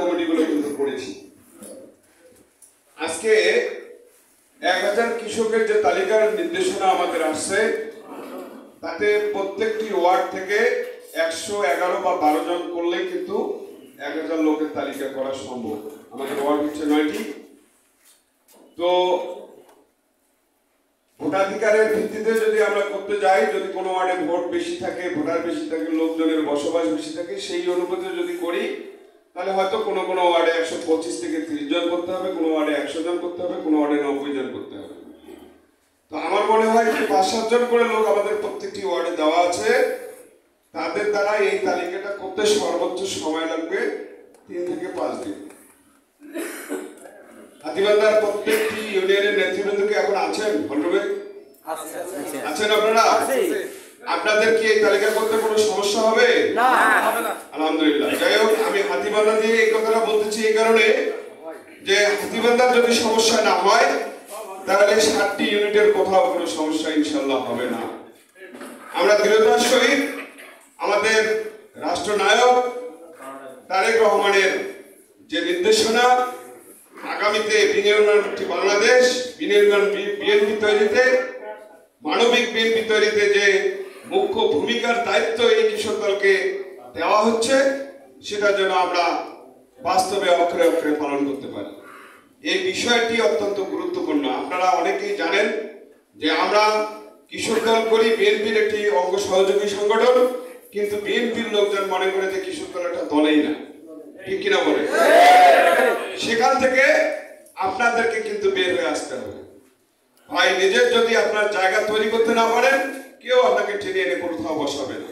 কমিটিগুলো কিন্তু করেছি। আজকে 1000 কৃষকের যে তালিকার নির্দেশনা আমাদের আসছে তাতে প্রত্যেকটি ওয়ার্ড থেকে 111 বা 12 জন করলেই কিন্তু 1000 লোকের তালিকা করা সম্ভব। আমাদের ওয়ার্ড হচ্ছে 9টি। তো ভোটাধিকারের ভিত্তিতে যদি আমরা করতে যাই, যদি কোনো ওয়ার্ডে ভোট বেশি থাকে, ভোটার বেশি থাকে, লোকজনের বসবাস বেশি থাকে, সেই অনুপাতে যদি করি তাহলে হয়তো কোনো কোনো ওয়ার্ডে 125 থেকে 30 জন করতে হবে, কোনো ওয়ার্ডে 100 জন করতে হবে, কোনো ওয়ার্ডে 90 জন করতে হবে। তো আমার মনে হয় যে 5-7 জন করে লোক আমাদের প্রত্যেকটি ওয়ার্ডে দেওয়া আছে, তাদের দ্বারা এই তালিকাটা করতে সর্বোচ্চ সময় লাগবে 3 থেকে 5 দিন। হাতীবান্ধার প্রত্যেকটি ইউনিয়নের নেতৃবৃন্দ কি এখন আছেন? আছেন আপনারা? আপনাদের কি এই তালিকা করতে কোনো সমস্যা হবে? না, আলহামদুলিল্লাহ। যাই হোক, আমি হাতীবান্ধা দিয়ে এই কথাটা বলতেছি এই কারণে যে হাতীবান্ধার যদি সমস্যা না হয় তাহলে 7টি ইউনিটের কোথাও কোনো সমস্যা ইনশাল্লাহ হবে না। আমরা দৃঢ়তার সহিত আমাদের রাষ্ট্রনায়ক তারেক রহমানের যে নির্দেশনা, আগামীতে বিনির্মাণমুক্ত বাংলাদেশ, বিনির্মাণ বিএনপি তৈরিতে, মানবিক বিএনপি তৈরিতে যে মুখ্য ভূমিকার দায়িত্ব এই কৃষক দলকে দেওয়া হচ্ছে, সেটা যেন আমরা বাস্তবে অক্ষরে অক্ষরে পালন করতে পারি। এই বিষয়টি অত্যন্ত গুরুত্বপূর্ণ। আপনারা অনেকেই জানেন যে আমরা কৃষক দল করি, বিএনপির একটি অঙ্গ সহযোগী সংগঠন, কিন্তু বিএনপির লোকজন মনে করে যে কৃষক দল একটা দলেই না, ঠিক কিনা বলে? সেখান থেকে আপনাদেরকে কিন্তু বের হয়ে আসতে হবে ভাই। নিজের যদি আপনার জায়গা তৈরি করতে না পারেন, কেউ আপনাকে টেনে এনে কোথাও বসাবে না।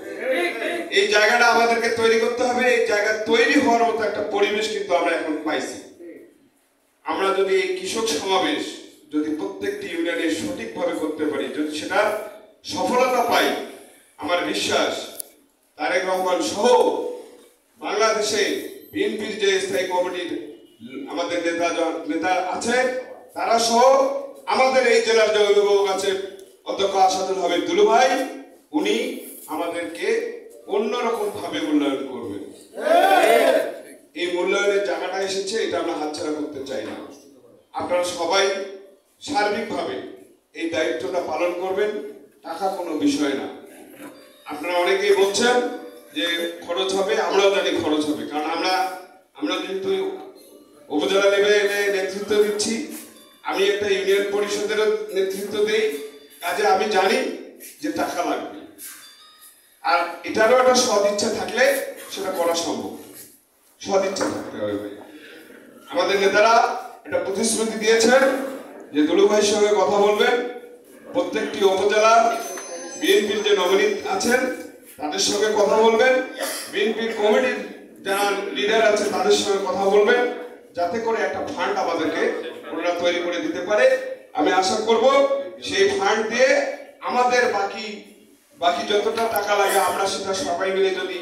এই জায়গাটা আমাদেরকে তৈরি করতে হবে। এই জায়গা তৈরি হওয়ার মতো একটা পরিবেশ কিন্তু আমরা এখন পাইছি। আমরা যদি এই কৃষক সমাবেশ যদি প্রত্যেকটি ইউনিয়নে সঠিকভাবে করতে পারি, যদি সেটা সফলতা পাই, আমার বিশ্বাস তারেক রহমান সহ বাংলাদেশে বিএনপির যে স্থায়ী কমিটির আমাদের নেতা আছে, তারা সহ আমাদের এই জেলার যে অভিভাবক আছে অধ্যক্ষ আসাদুল হাবিব দুলু ভাই, উনি আমাদেরকে অন্যরকম ভাবে মূল্যায়ন করবেন। এই মূল্যায়নের জায়গাটা এসেছে, এটা আমরা হাতছাড়া করতে চাই না। আপনারা সবাই সার্বিকভাবে এই দায়িত্বটা পালন করবেন। টাকা কোনো বিষয় না। আপনারা অনেকেই বলছেন যে খরচ হবে, আমরাও জানি খরচ হবে, কারণ আমরা যেহেতু উপজেলা লেভেলে নেতৃত্ব দিচ্ছি, আমি একটা ইউনিয়ন পরিষদেরও নেতৃত্ব দিই, কাজে আমি জানি যে টাকা লাগবে। আর এটারও একটা সদিচ্ছা থাকলে সেটা করা সম্ভব। সদিচ্ছা থাকতে হবে। আমাদের নেতারা একটা প্রতিশ্রুতি দিয়েছেন যে দুলু ভাইয়ের সঙ্গে কথা বলবেন, প্রত্যেকটি উপজেলা বিএনপির যে নমিনি আছেন তাদের সঙ্গে কথা বলবেন, বিএনপির কমিটির যারা লিডার আছে তাদের সঙ্গে কথা বলবেন, যাতে করে একটা ফান্ড আমাদেরকে ওনারা তৈরি করে দিতে পারে। আমি আশা করব সেই ফান্ড দিয়ে আমাদের বাকি যতটা টাকা লাগে আমরা সেটা সবাই মিলে যদি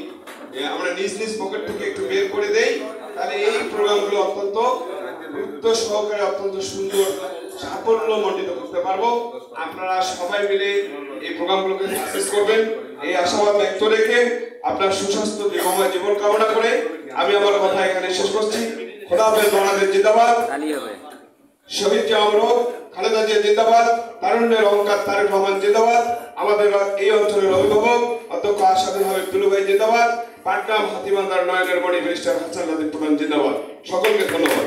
আমরা নিজ নিজ পকেট থেকে একটু বের করে দেই, তাহলে এই প্রোগ্রামগুলো অত্যন্ত গুরুত্ব সহকারে অত্যন্ত সুন্দর সাফল্যমণ্ডিত করতে পারবো। আপনারা সবাই মিলে এই প্রোগ্রামগুলোকে সাকসেস করবেন, এই আশাবাদ ব্যক্ত রেখে আপনার সুস্বাস্থ্য দীর্ঘময় জীবন কামনা করে আমি আমার কথা এখানে শেষ করছি। খোদা হাফেজ। বাংলাদেশ জিন্দাবাদ। শহীদ জামরো খালেদা জিয়া জিন্দাবাদ। তারুণ্যের অহংকার তারেক রহমান জিন্দাবাদ। আমাদের এই অঞ্চলের অভিভাবক অধ্যক্ষ আসাদুল হাবিব দুলু ভাই জিন্দাবাদ। পাটগ্রাম হাতীবান্ধার নয়নের মণি ব্যারিস্টার হাসান লাতিফ প্রধান জিন্দাবাদ। সকলকে ধন্যবাদ।